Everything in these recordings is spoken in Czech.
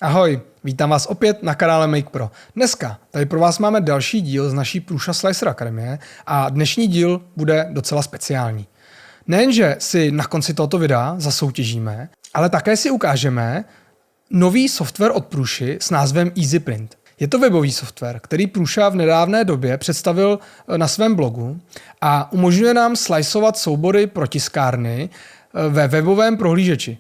Ahoj, vítám vás opět na kanále Make Pro. Dneska tady pro vás máme další díl z naší Prusa Slicer Akademie a dnešní díl bude docela speciální. Nejenže si na konci tohoto videa zasoutěžíme, ale také si ukážeme nový software od Prusy s názvem EasyPrint. Je to webový software, který Prusa v nedávné době představil na svém blogu a umožňuje nám sliceovat soubory pro tiskárny ve webovém prohlížeči.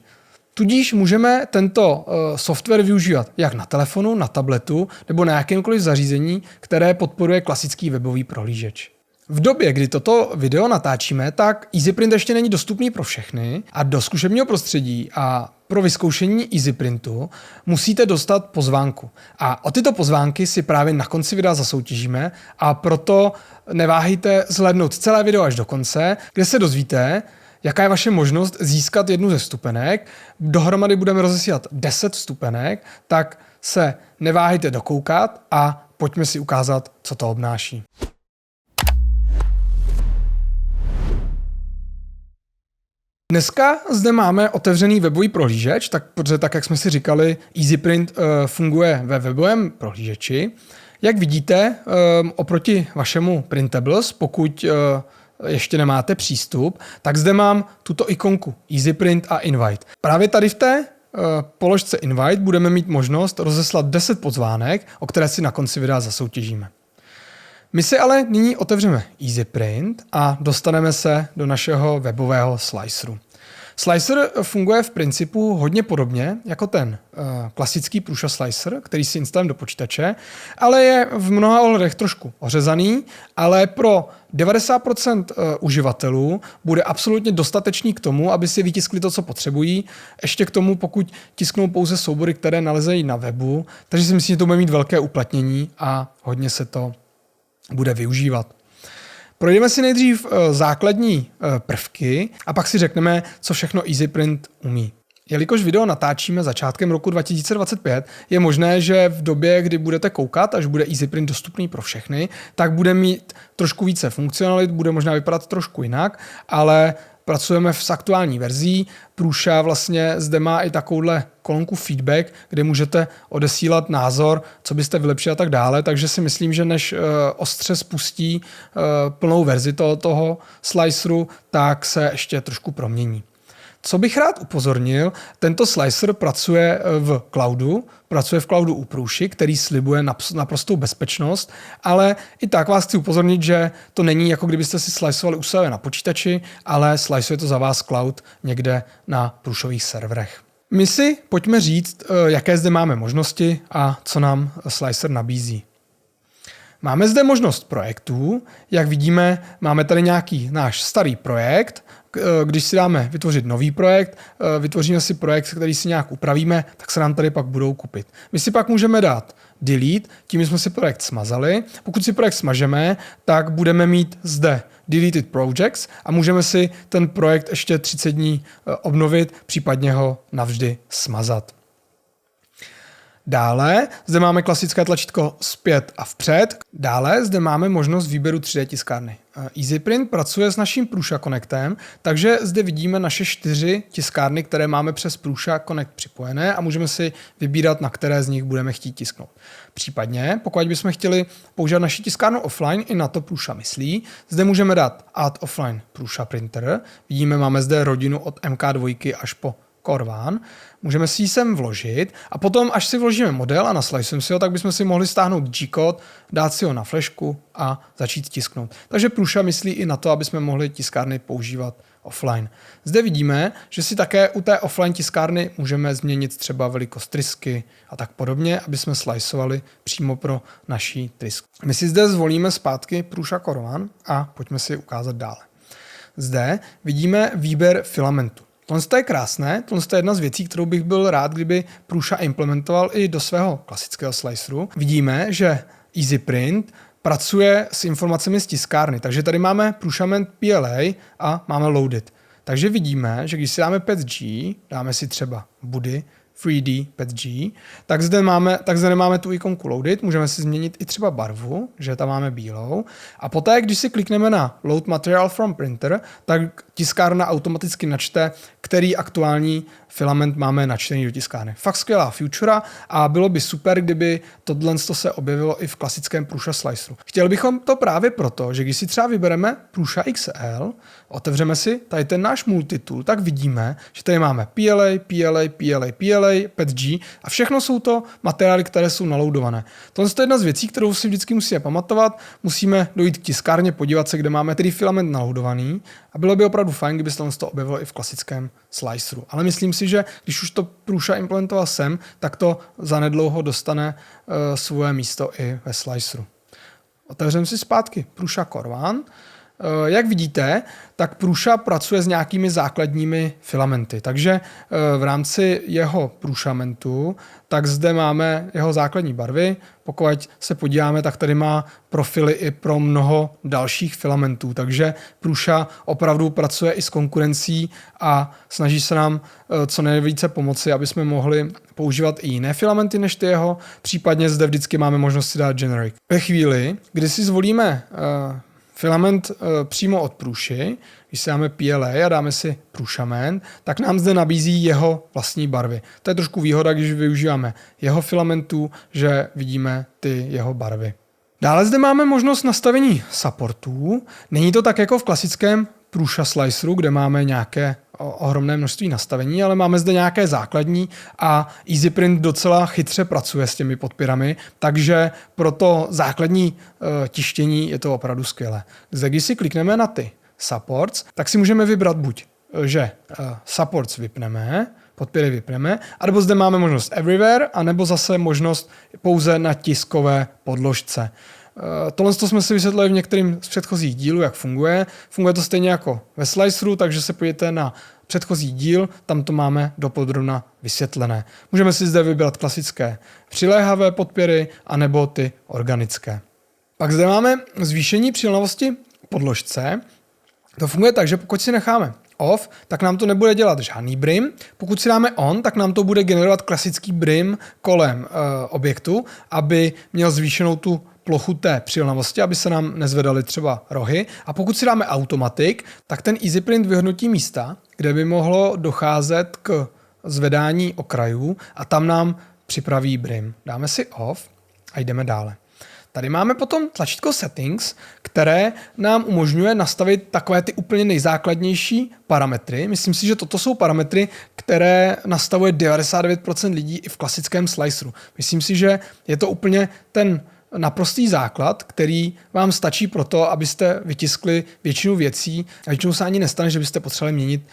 Tudíž můžeme tento software využívat jak na telefonu, na tabletu nebo na jakémkoliv zařízení, které podporuje klasický webový prohlížeč. V době, kdy toto video natáčíme, tak EasyPrint ještě není dostupný pro všechny a do zkušebního prostředí a pro vyzkoušení EasyPrintu musíte dostat pozvánku. A o tyto pozvánky si právě na konci videa zasoutěžíme a proto neváhejte zhlédnout celé video až do konce, kde se dozvíte, jaká je vaše možnost získat jednu ze vstupenek. Dohromady budeme rozesílat 10 vstupenek, tak se neváhejte dokoukat a pojďme si ukázat, co to obnáší. Dneska zde máme otevřený webový prohlížeč, protože tak, jak jsme si říkali, EasyPrint funguje ve webovém prohlížeči. Jak vidíte, oproti vašemu Printables, pokud ještě nemáte přístup, tak zde mám tuto ikonku EasyPrint a Invite. Právě tady v té položce Invite budeme mít možnost rozeslat 10 pozvánek, o které si na konci videa zasoutěžíme. My si ale nyní otevřeme EasyPrint a dostaneme se do našeho webového sliceru. Slicer funguje v principu hodně podobně jako ten klasický Prusa Slicer, který si instalujeme do počítače, ale je v mnoha ohledech trošku ořezaný, ale pro 90% uživatelů bude absolutně dostatečný k tomu, aby si vytiskli to, co potřebují. Ještě k tomu, pokud tisknou pouze soubory, které nalezejí na webu, takže si myslím, že to bude mít velké uplatnění a hodně se to bude využívat. Projdeme si nejdřív základní prvky a pak si řekneme, co všechno EasyPrint umí. Jelikož video natáčíme začátkem roku 2025, je možné, že v době, kdy budete koukat, až bude EasyPrint dostupný pro všechny, tak bude mít trošku více funkcionalit, bude možná vypadat trošku jinak, ale pracujeme s aktuální verzí. Prusa vlastně zde má i takovouhle kolonku feedback, kde můžete odesílat názor, co byste vylepšili a tak dále, takže si myslím, že než ostře spustí plnou verzi toho sliceru, tak se ještě trošku promění. Co bych rád upozornil, tento slicer pracuje v cloudu u Prusy, který slibuje naprostou bezpečnost, ale i tak vás chci upozornit, že to není jako kdybyste si slicovali u sebe na počítači, ale slicuje to za vás cloud někde na Prusových serverech. My si pojďme říct, jaké zde máme možnosti a co nám slicer nabízí. Máme zde možnost projektů. Jak vidíme, máme tady nějaký náš starý projekt. Když si dáme vytvořit nový projekt, vytvoříme si projekt, který si nějak upravíme, tak se nám tady pak budou kupit. My si pak můžeme dát delete, tím jsme si projekt smazali. Pokud si projekt smažeme, tak budeme mít zde deleted projects a můžeme si ten projekt ještě 30 dní obnovit, případně ho navždy smazat. Dále zde máme klasické tlačítko zpět a vpřed. Dále zde máme možnost výběru 3D tiskárny. EasyPrint pracuje s naším Prusa Connectem, takže zde vidíme naše 4 tiskárny, které máme přes Prusa Connect připojené a můžeme si vybírat, na které z nich budeme chtít tisknout. Případně, pokud bychom chtěli používat naši tiskárnu offline, i na to Prusa myslí, zde můžeme dát Add Offline Prusa Printer. Vidíme, máme zde rodinu od MK2 až po Core One. Můžeme si ji sem vložit a potom, až si vložíme model a naslicujeme si ho, tak bychom si mohli stáhnout G-kód, dát si ho na flešku a začít tisknout. Takže Prusa myslí i na to, aby jsme mohli tiskárny používat offline. Zde vidíme, že si také u té offline tiskárny můžeme změnit třeba velikost trysky a tak podobně, aby jsme slicovali přímo pro naší trysku. My si zde zvolíme zpátky Prusa Core One a pojďme si ukázat dále. Zde vidíme výběr filamentu. Tohle je krásné, tohle je jedna z věcí, kterou bych byl rád, kdyby Prusa implementoval i do svého klasického sliceru. Vidíme, že EasyPrint pracuje s informacemi z tiskárny, takže tady máme Prusament PLA a máme loaded. Takže vidíme, že když si dáme 5G, dáme si třeba Buddy 3D PETG, tak zde nemáme tu ikonku loaded, můžeme si změnit i třeba barvu, že tam máme bílou. A poté, když si klikneme na load material from printer, tak tiskárna automaticky načte, který aktuální filament máme načtený do tiskárny. Fakt skvělá futura a bylo by super, kdyby tohle se objevilo i v klasickém Prusa Sliceru. Chtěli bychom to právě proto, že když si třeba vybereme Prusa XL, otevřeme si tady ten náš multitool, tak vidíme, že tady máme PLA, PETG a všechno jsou to materiály, které jsou naloadované. Tohle je jedna z věcí, kterou si vždycky musíme pamatovat. Musíme dojít k tiskárně, podívat se, kde máme tedy filament naloadovaný a bylo by opravdu fajn, kdyby se to objevilo i v klasickém sliceru. Ale myslím si, že když už to Prusa implementoval sem, tak to zanedlouho dostane svoje místo i ve sliceru. Otevřeme si zpátky Prusa Core One. Jak vidíte, tak Prusa pracuje s nějakými základními filamenty. Takže v rámci jeho Prusamentu, tak zde máme jeho základní barvy. Pokud se podíváme, tak tady má profily i pro mnoho dalších filamentů. Takže Prusa opravdu pracuje i s konkurencí a snaží se nám co nejvíce pomoci, aby jsme mohli používat i jiné filamenty než ty jeho. Případně zde vždycky máme možnost si dát generic. Ve chvíli, kdy si zvolíme filament přímo od Prusy, když si dáme PLA a dáme si Prusament, tak nám zde nabízí jeho vlastní barvy. To je trošku výhoda, když využíváme jeho filamentů, že vidíme ty jeho barvy. Dále zde máme možnost nastavení supportů. Není to tak jako v klasickém Prusa Sliceru, kde máme nějaké ohromné množství nastavení, ale máme zde nějaké základní a EasyPrint docela chytře pracuje s těmi podpěrami, takže pro to základní tištění je to opravdu skvělé. Zde, když si klikneme na ty supports, tak si můžeme vybrat buď, že supports vypneme, podpěry vypneme, anebo zde máme možnost everywhere, anebo zase možnost pouze na tiskové podložce. Tohle jsme si vysvětlili v některým z předchozích dílů, jak funguje. Funguje to stejně jako ve Sliceru, takže se podívejte na předchozí díl, tam to máme dopodrobna vysvětlené. Můžeme si zde vybrat klasické přiléhavé podpěry, anebo ty organické. Pak zde máme zvýšení přilnavosti podložce. To funguje tak, že pokud si necháme off, tak nám to nebude dělat žádný brim. Pokud si dáme on, tak nám to bude generovat klasický brim kolem objektu, aby měl zvýšenou tu plochu té přilnavosti, aby se nám nezvedaly třeba rohy. A pokud si dáme automatic, tak ten EasyPrint vyhodnotí místa, kde by mohlo docházet k zvedání okrajů a tam nám připraví brim. Dáme si off a jdeme dále. Tady máme potom tlačítko Settings, které nám umožňuje nastavit takové ty úplně nejzákladnější parametry. Myslím si, že toto jsou parametry, které nastavuje 99% lidí i v klasickém sliceru. Myslím si, že je to úplně ten naprostý základ, který vám stačí pro to, abyste vytiskli většinu věcí a většinou se ani nestane, že byste potřebovali měnit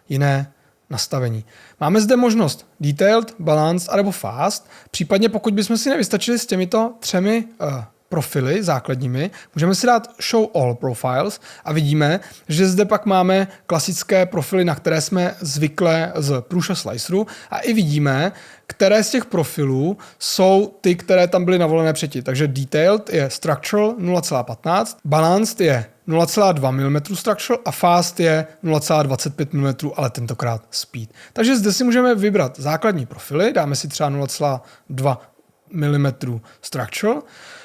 jiné nastavení. Máme zde možnost Detailed, Balanced anebo Fast. Případně pokud bychom si nevystačili s těmito třemi profily základními, můžeme si dát Show All Profiles a vidíme, že zde pak máme klasické profily, na které jsme zvyklé z Prusa Sliceru a i vidíme, které z těch profilů jsou ty, které tam byly navolené předtím. Takže Detailed je Structural 0,15, Balanced je 0,2 mm structural a fast je 0,25 mm, ale tentokrát speed. Takže zde si můžeme vybrat základní profily, dáme si třeba 0,2 mm structural.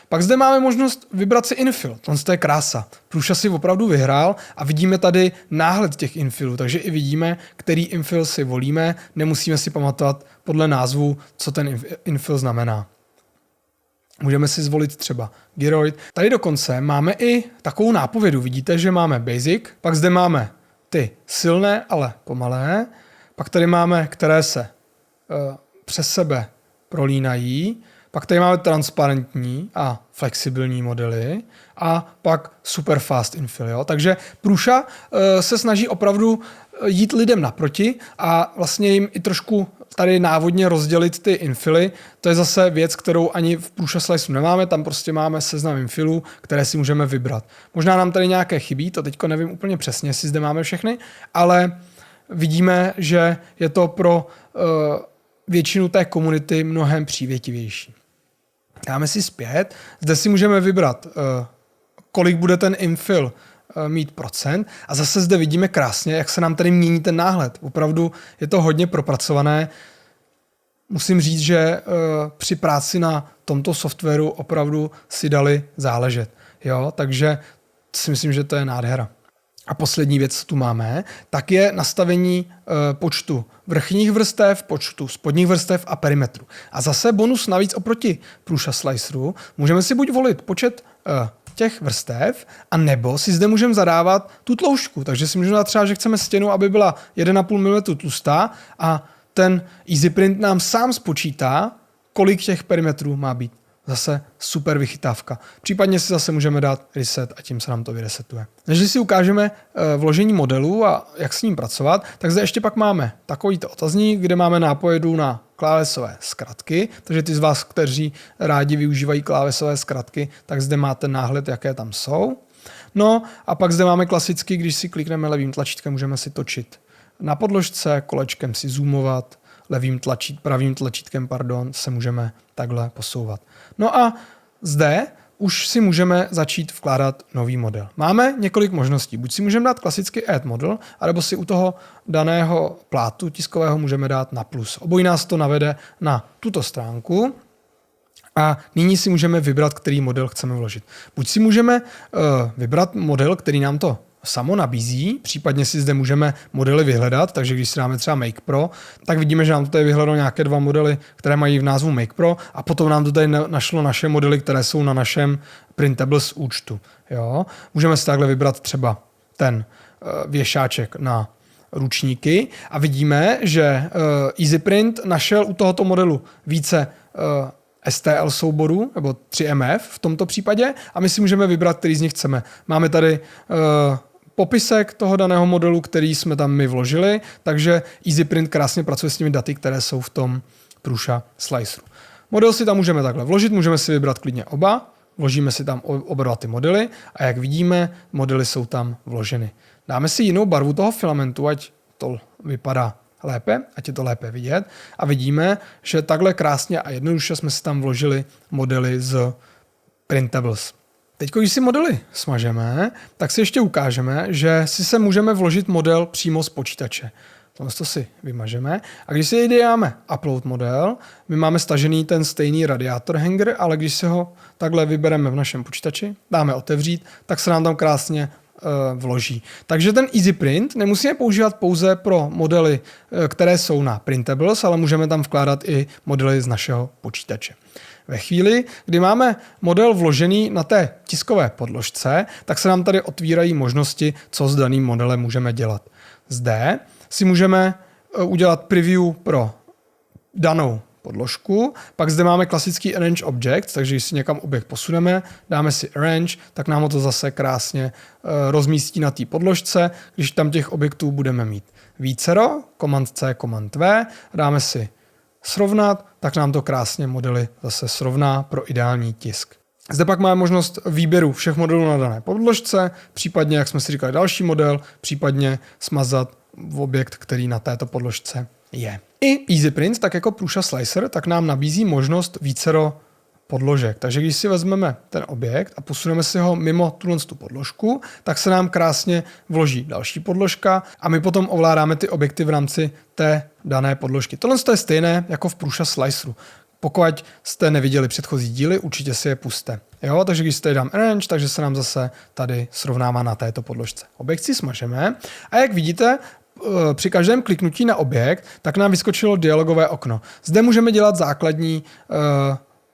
Pak zde máme možnost vybrat si infill. To je krása. Prusa si opravdu vyhrál a vidíme tady náhled těch infillů, takže i vidíme, který infill si volíme, nemusíme si pamatovat podle názvu, co ten infill znamená. Můžeme si zvolit třeba gyroid. Tady dokonce máme i takovou nápovědu. Vidíte, že máme basic, pak zde máme ty silné, ale pomalé, pak tady máme, které se přes sebe prolínají, pak tady máme transparentní a flexibilní modely a pak super fast infill. Jo? Takže Prusa se snaží opravdu jít lidem naproti a vlastně jim i trošku tady návodně rozdělit ty infily. To je zase věc, kterou ani v Prusa Sliceru nemáme, tam prostě máme seznam infilů, které si můžeme vybrat. Možná nám tady nějaké chybí, to teďko nevím úplně přesně, jestli zde máme všechny, ale vidíme, že je to pro většinu té komunity mnohem přívětivější. Dáme si zpět, zde si můžeme vybrat, kolik bude ten infill mít procent a zase zde vidíme krásně, jak se nám tady mění ten náhled. Opravdu je to hodně propracované. musím říct, že při práci na tomto softwaru opravdu si dali záležet. Jo? Takže si myslím, že to je nádhera. A poslední věc, co tu máme, tak je nastavení počtu vrchních vrstev, počtu spodních vrstev a perimetru. A zase bonus navíc oproti Prusa Sliceru, můžeme si buď volit počet těch vrstev, a nebo si zde můžeme zadávat tu tloušťku. Takže si můžeme dát třeba, že chceme stěnu, aby byla 1,5 mm tlustá a ten EasyPrint nám sám spočítá, kolik těch perimetrů má být. Zase super vychytávka. Případně si zase můžeme dát reset a tím se nám to vyresetuje. Než si ukážeme vložení modelu a jak s ním pracovat, tak zde ještě pak máme takovýto otazník, kde máme nápojedu na klávesové zkratky. Takže ty z vás, kteří rádi využívají klávesové zkratky, tak zde máte náhled, jaké tam jsou. No a pak zde máme klasicky, když si klikneme levým tlačítkem, můžeme si točit na podložce, kolečkem si zoomovat, pravým tlačítkem se můžeme takhle posouvat. No a zde už si můžeme začít vkládat nový model. Máme několik možností. Buď si můžeme dát klasicky Add Model, anebo si u toho daného plátu tiskového můžeme dát na plus. Obojí nás to navede na tuto stránku a nyní si můžeme vybrat, který model chceme vložit. Buď si můžeme vybrat model, který nám to samo nabízí, případně si zde můžeme modely vyhledat, takže když si dáme třeba Make Pro, tak vidíme, že nám to tady vyhledalo nějaké 2 modely, které mají v názvu Make Pro a potom nám to tady našlo naše modely, které jsou na našem Printables účtu. Jo? Můžeme si takhle vybrat třeba ten věšáček na ručníky a vidíme, že EasyPrint našel u tohoto modelu více STL souborů, nebo 3MF v tomto případě, a my si můžeme vybrat, který z nich chceme. Máme tady popisek toho daného modelu, který jsme tam my vložili, takže EasyPrint krásně pracuje s těmi daty, které jsou v tom Prusa Sliceru. Model si tam můžeme takhle vložit, můžeme si vybrat klidně oba, vložíme si tam oba dva ty modely a jak vidíme, modely jsou tam vloženy. Dáme si jinou barvu toho filamentu, ať to vypadá lépe, ať je to lépe vidět a vidíme, že takhle krásně a jednoduše jsme si tam vložili modely z Printables. Teď, když si modely smažeme, tak si ještě ukážeme, že si se můžeme vložit model přímo z počítače. Tohle si vymažeme. A když si dáme upload model, my máme stažený ten stejný radiátor hanger, ale když si ho takhle vybereme v našem počítači, dáme otevřít, tak se nám tam krásně vloží. Takže ten EasyPrint nemusíme používat pouze pro modely, které jsou na Printables, ale můžeme tam vkládat i modely z našeho počítače. Ve chvíli, kdy máme model vložený na té tiskové podložce, tak se nám tady otvírají možnosti, co s daným modelem můžeme dělat. Zde si můžeme udělat preview pro danou podložku, pak zde máme klasický Arrange Object, takže když si někam objekt posuneme, dáme si Arrange, tak nám ho to zase krásně rozmístí na té podložce. Když tam těch objektů budeme mít vícero, Command C, Command V, dáme si srovnat, tak nám to krásně modely zase srovná pro ideální tisk. Zde pak máme možnost výběru všech modelů na dané podložce, případně, jak jsme si říkali, další model, případně smazat objekt, který na této podložce je. I EasyPrint, tak jako Prusa Slicer, tak nám nabízí možnost vícero podložek. Takže když si vezmeme ten objekt a posuneme si ho mimo tu podložku, tak se nám krásně vloží další podložka a my potom ovládáme ty objekty v rámci té dané podložky. Tohle je stejné jako v Prusa Sliceru. Pokud jste neviděli předchozí díly, určitě si je pusťte. Jo, takže když si tady dám Arrange, takže se nám zase tady srovnává na této podložce. Objekt si smažeme a jak vidíte, při každém kliknutí na objekt, tak nám vyskočilo dialogové okno. Zde můžeme dělat základní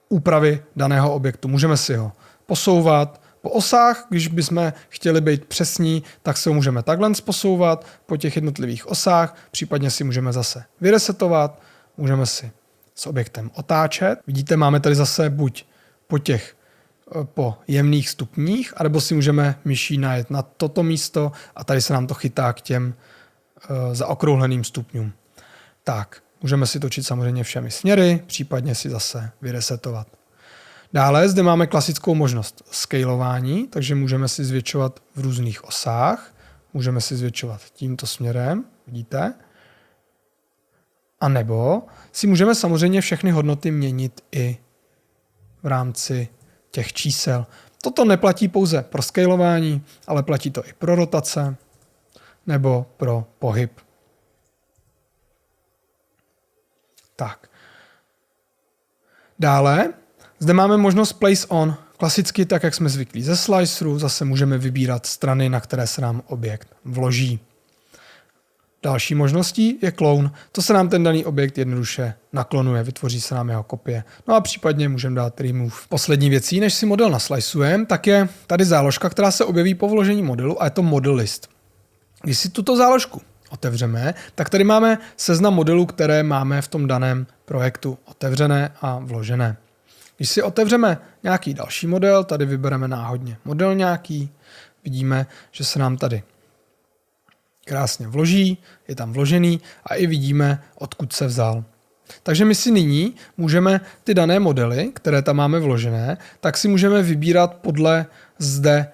úpravy daného objektu. Můžeme si ho posouvat po osách, když bychom chtěli být přesní, tak se ho můžeme takhle posouvat po těch jednotlivých osách, případně si můžeme zase vyresetovat, můžeme si s objektem otáčet. Vidíte, máme tady zase buď po jemných stupních, anebo si můžeme myší najet na toto místo a tady se nám to chytá k těm zaokrouhleným stupňům. Tak, můžeme si točit samozřejmě všemi směry, případně si zase vyresetovat. Dále zde máme klasickou možnost skalování, takže můžeme si zvětšovat v různých osách. Můžeme si zvětšovat tímto směrem, vidíte? A nebo si můžeme samozřejmě všechny hodnoty měnit i v rámci těch čísel. Toto neplatí pouze pro skalování, ale platí to i pro rotace nebo pro pohyb. Tak. Dále zde máme možnost place on. Klasicky tak, jak jsme zvyklí ze sliceru, zase můžeme vybírat strany, na které se nám objekt vloží. Další možností je clone. To se nám ten daný objekt jednoduše naklonuje, vytvoří se nám jeho kopie. No a případně můžeme dát remove. Poslední věcí, než si model naslicujeme, tak je tady záložka, která se objeví po vložení modelu a je to model list. Když si tuto záložku otevřeme, tak tady máme seznam modelů, které máme v tom daném projektu otevřené a vložené. Když si otevřeme nějaký další model, tady vybereme náhodně model nějaký, vidíme, že se nám tady krásně vloží, je tam vložený a i vidíme, odkud se vzal. Takže my si nyní můžeme ty dané modely, které tam máme vložené, tak si můžeme vybírat podle zde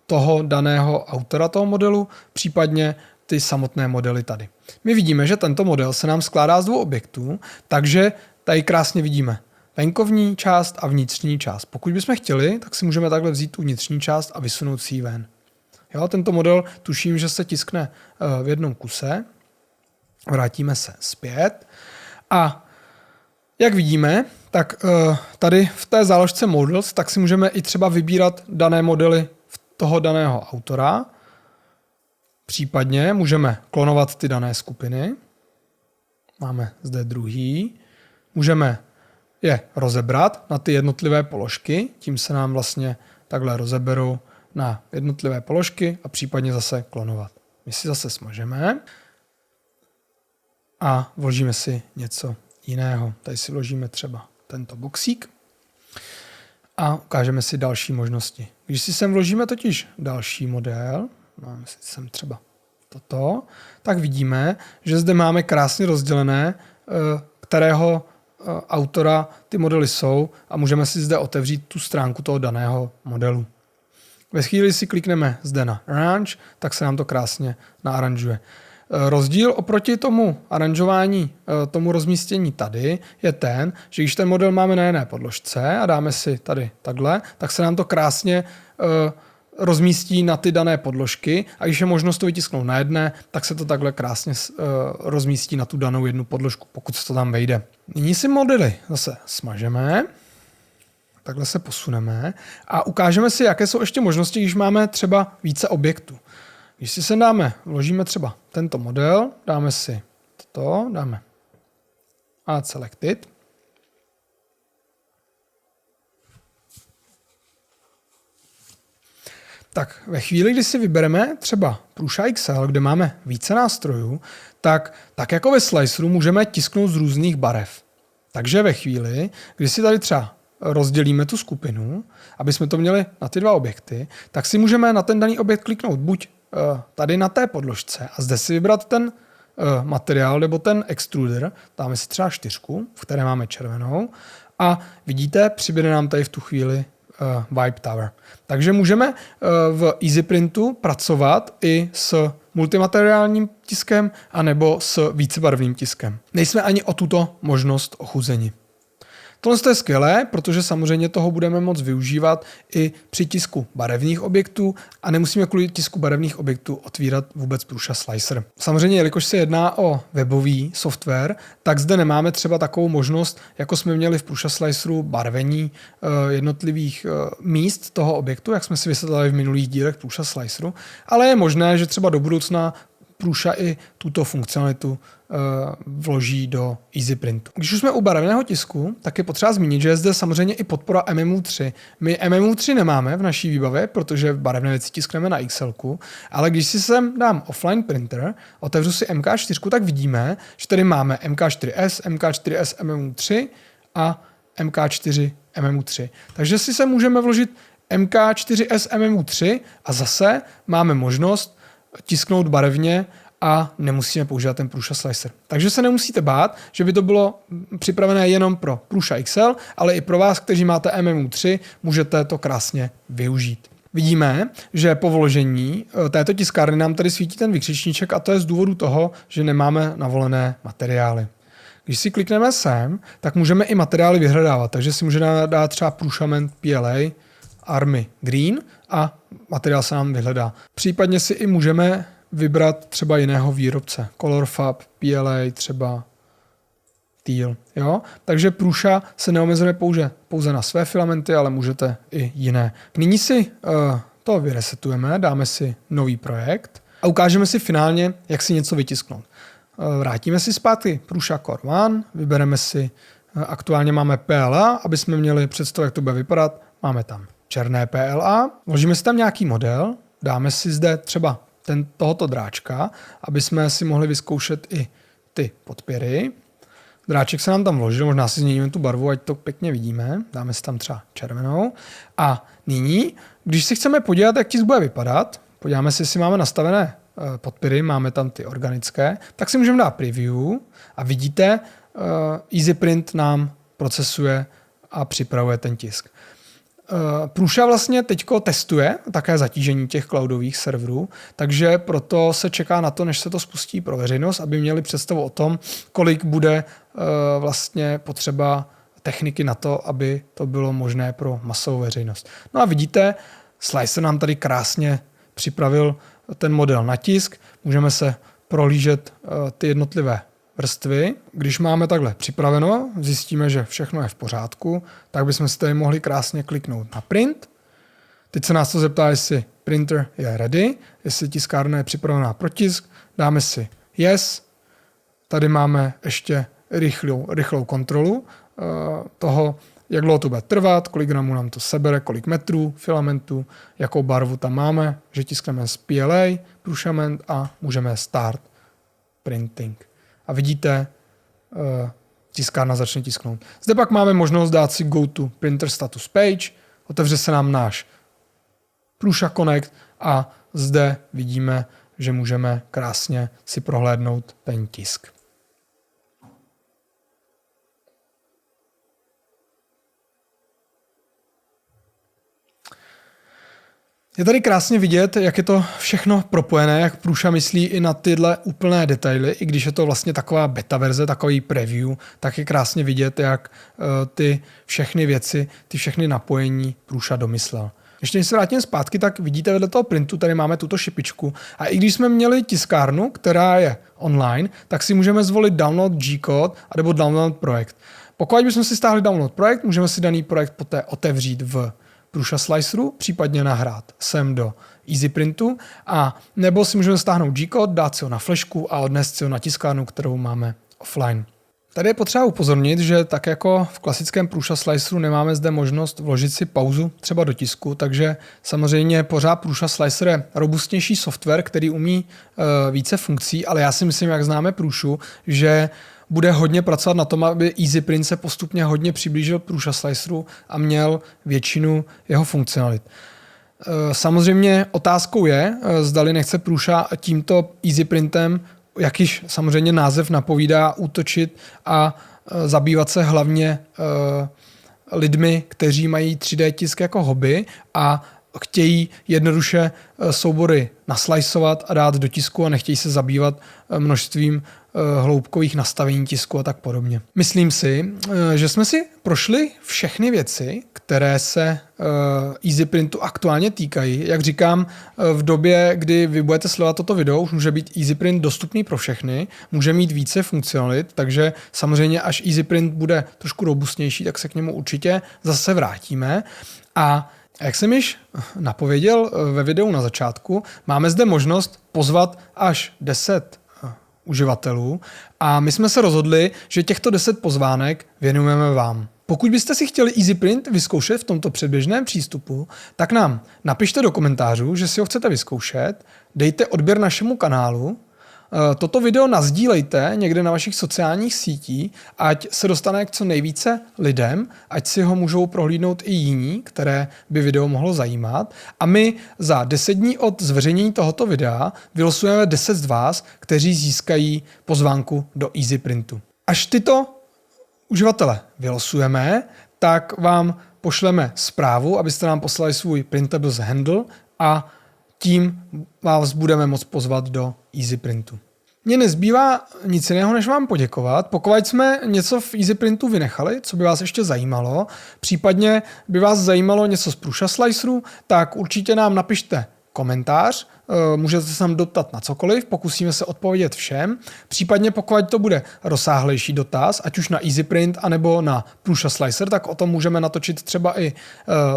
toho daného autora toho modelu, případně ty samotné modely tady. My vidíme, že tento model se nám skládá z dvou objektů, takže tady krásně vidíme venkovní část a vnitřní část. Pokud bychom chtěli, tak si můžeme takhle vzít tu vnitřní část a vysunout si ji ven. Jo, tento model tuším, že se tiskne v jednom kuse. Vrátíme se zpět. A jak vidíme, tak tady v té záložce Models tak si můžeme i třeba vybírat dané modely toho daného autora. Případně můžeme klonovat ty dané skupiny. Máme zde druhý. Můžeme je rozebrat na ty jednotlivé položky. Tím se nám vlastně takhle rozeberou na jednotlivé položky a případně zase klonovat. My si zase smažeme a vložíme si něco jiného. Tady si vložíme třeba tento boxík a ukážeme si další možnosti. Když si sem vložíme totiž další model, máme si sem třeba toto, tak vidíme, že zde máme krásně rozdělené, kterého autora ty modely jsou a můžeme si zde otevřít tu stránku toho daného modelu. Ve chvíli si klikneme zde na Arrange, tak se nám to krásně naaranžuje. Rozdíl oproti tomu aranžování, tomu rozmístění tady je ten, že když ten model máme na jedné podložce a dáme si tady takhle, tak se nám to krásně rozmístí na ty dané podložky a když je možnost to vytisknout na jedné, tak se to takhle krásně rozmístí na tu danou jednu podložku, pokud se to tam vejde. Nyní si modely zase smažeme. Takhle se posuneme a ukážeme si, jaké jsou ještě možnosti, když máme třeba více objektů. Když si sem vložíme třeba tento model, dáme si toto, dáme Add Selected. Tak ve chvíli, kdy si vybereme třeba Prusa XL, kde máme více nástrojů, tak jako ve sliceru můžeme tisknout z různých barev. Takže ve chvíli, kdy si tady třeba rozdělíme tu skupinu, aby jsme to měli na ty dva objekty, tak si můžeme na ten daný objekt kliknout buď tady na té podložce a zde si vybrat ten materiál nebo ten extruder, dáme si třeba 4, v které máme červenou a vidíte, přibude nám tady v tu chvíli Wipe Tower. Takže můžeme v EasyPrintu pracovat i s multimateriálním tiskem anebo s vícebarvným tiskem. Nejsme ani o tuto možnost ochuzeni. Tohle je skvělé, protože samozřejmě toho budeme moct využívat i při tisku barevných objektů a nemusíme kvůli tisku barevných objektů otvírat vůbec Prusa Slicer. Samozřejmě, jelikož se jedná o webový software, tak zde nemáme třeba takovou možnost, jako jsme měli v Prusa Sliceru barvení jednotlivých míst toho objektu, jak jsme si vysvětlili v minulých dílech Prusa Sliceru, ale je možné, že třeba do budoucna Prusa i tuto funkcionalitu vloží do EasyPrintu. Když už jsme u barevného tisku, tak je potřeba zmínit, že je zde samozřejmě i podpora MMU3. My MMU3 nemáme v naší výbavě, protože barevné věci tiskneme na XL-ku, ale když si sem dám offline printer, otevřu si MK4, tak vidíme, že tady máme MK4S, MK4S MMU3 a MK4 MMU3. Takže si sem můžeme vložit MK4S MMU3 a zase máme možnost tisknout barevně a nemusíme používat ten Prusa Slicer. Takže se nemusíte bát, že by to bylo připravené jenom pro Prusa XL, ale i pro vás, kteří máte MMU3, můžete to krásně využít. Vidíme, že po vložení této tiskárny nám tady svítí ten vykřičníček a to je z důvodu toho, že nemáme navolené materiály. Když si klikneme sem, tak můžeme i materiály vyhledávat, takže si můžeme dát třeba Prushament PLA, Army Green a materiál se nám vyhledá. Případně si i můžeme vybrat třeba jiného výrobce. Colorfab, PLA, třeba Steel. Jo? Takže Prusa se neomezuje pouze na své filamenty, ale můžete i jiné. Nyní si to vyresetujeme, dáme si nový projekt a ukážeme si finálně, jak si něco vytisknout. Vrátíme si zpátky Prusa Core One, vybereme si, aktuálně máme PLA, aby jsme měli představu, jak to bude vypadat. Máme tam černé PLA, vložíme si tam nějaký model, dáme si zde třeba tohoto dráčka, aby jsme si mohli vyzkoušet i ty podpěry. Dráček se nám tam vložil, možná si změníme tu barvu, ať to pěkně vidíme. Dáme si tam třeba červenou. A nyní, když si chceme podívat, jak tisk bude vypadat, podíváme si, jestli máme nastavené podpěry, máme tam ty organické, tak si můžeme dát preview a vidíte, EasyPrint nám procesuje a připravuje ten tisk. Prusa vlastně teďko testuje také zatížení těch cloudových serverů, takže proto se čeká na to, než se to spustí pro veřejnost, aby měli představu o tom, kolik bude vlastně potřeba techniky na to, aby to bylo možné pro masovou veřejnost. No a vidíte, Slicer nám tady krásně připravil ten model na tisk, můžeme se prohlížet ty jednotlivé vrstvy. Když máme takhle připraveno, zjistíme, že všechno je v pořádku, tak bychom si tady mohli krásně kliknout na print. Teď se nás to zeptá, jestli printer je ready, jestli tiskárna je připravená pro tisk. Dáme si yes. Tady máme ještě rychlou kontrolu toho, jak dlouho to bude trvat, kolik gramů nám to sebere, kolik metrů filamentu, jakou barvu tam máme, že tiskneme z PLA, Prushament a můžeme start printing. A vidíte, tiskárna začne tisknout. Zde pak máme možnost dát si go to printer status page, otevře se nám náš Prusa Connect a zde vidíme, že můžeme krásně si prohlédnout ten tisk. Je tady krásně vidět, jak je to všechno propojené, jak Prusa myslí i na tyhle úplné detaily, i když je to vlastně taková beta verze, takový preview, tak je krásně vidět, jak ty všechny věci, ty všechny napojení Prusa domyslel. Ještě když se vrátím zpátky, tak vidíte vedle toho printu, tady máme tuto šipičku. A i když jsme měli tiskárnu, která je online, tak si můžeme zvolit download G-code nebo download projekt. Pokud bychom si stáhli download projekt, můžeme si daný projekt poté otevřít v Prusa Sliceru, případně nahrát sem do EasyPrintu, a nebo si můžeme stáhnout G-code, dát si ho na flešku a odnést si ho na tiskárnu, kterou máme offline. Tady je potřeba upozornit, že tak jako v klasickém Prusa Sliceru nemáme zde možnost vložit si pauzu třeba do tisku, takže samozřejmě pořád Prusa Slicer je robustnější software, který umí více funkcí, ale já si myslím, jak známe Prusu, že bude hodně pracovat na tom, aby EasyPrint se postupně hodně přiblížil Prusa Sliceru a měl většinu jeho funkcionalit. Samozřejmě otázkou je, zdali nechce Prusa tímto EasyPrintem, jak již samozřejmě název napovídá, útočit a zabývat se hlavně lidmi, kteří mají 3D tisk jako hobby a chtějí jednoduše soubory nasliceovat a dát do tisku a nechtějí se zabývat množstvím hloubkových nastavení tisku a tak podobně. Myslím si, že jsme si prošli všechny věci, které se EasyPrintu aktuálně týkají. Jak říkám, v době, kdy vy budete sledovat toto video, už může být EasyPrint dostupný pro všechny, může mít více funkcionalit, takže samozřejmě až EasyPrint bude trošku robustnější, tak se k němu určitě zase vrátíme. A jak jsem již napověděl ve videu na začátku, máme zde možnost pozvat až 10 uživatelů a my jsme se rozhodli, že těchto 10 pozvánek věnujeme vám. Pokud byste si chtěli EasyPrint vyzkoušet v tomto předběžném přístupu, tak nám napište do komentářů, že si ho chcete vyzkoušet, dejte odběr našemu kanálu, toto video nasdílejte někde na vašich sociálních sítích, ať se dostane k co nejvíce lidem, ať si ho můžou prohlídnout i jiní, které by video mohlo zajímat. A my za 10 dní od zveřejnění tohoto videa vylosujeme 10 z vás, kteří získají pozvánku do EasyPrintu. Až tyto uživatele vylosujeme, tak vám pošleme zprávu, abyste nám poslali svůj printables handle a tím vás budeme moct pozvat do EasyPrintu. Mně nezbývá nic jiného, než vám poděkovat. Pokud jsme něco v EasyPrintu vynechali, co by vás ještě zajímalo, případně by vás zajímalo něco z Prusa Sliceru, tak určitě nám napište komentář můžete se tam doptat na cokoliv, pokusíme se odpovědět všem. Případně pokud to bude rozsáhlejší dotaz, ať už na EasyPrint anebo na Prusa Slicer, tak o tom můžeme natočit třeba i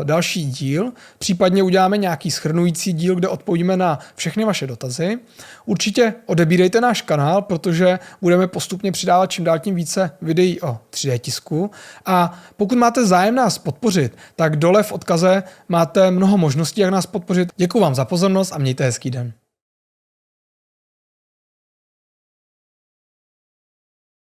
další díl. Případně uděláme nějaký shrnující díl, kde odpovíme na všechny vaše dotazy. Určitě odebírejte náš kanál, protože budeme postupně přidávat čím dál tím více videí o 3D tisku. A pokud máte zájem nás podpořit, tak dole v odkaze máte mnoho možností, jak nás podpořit. Děkuji vám za pozornost a mějte hezký den.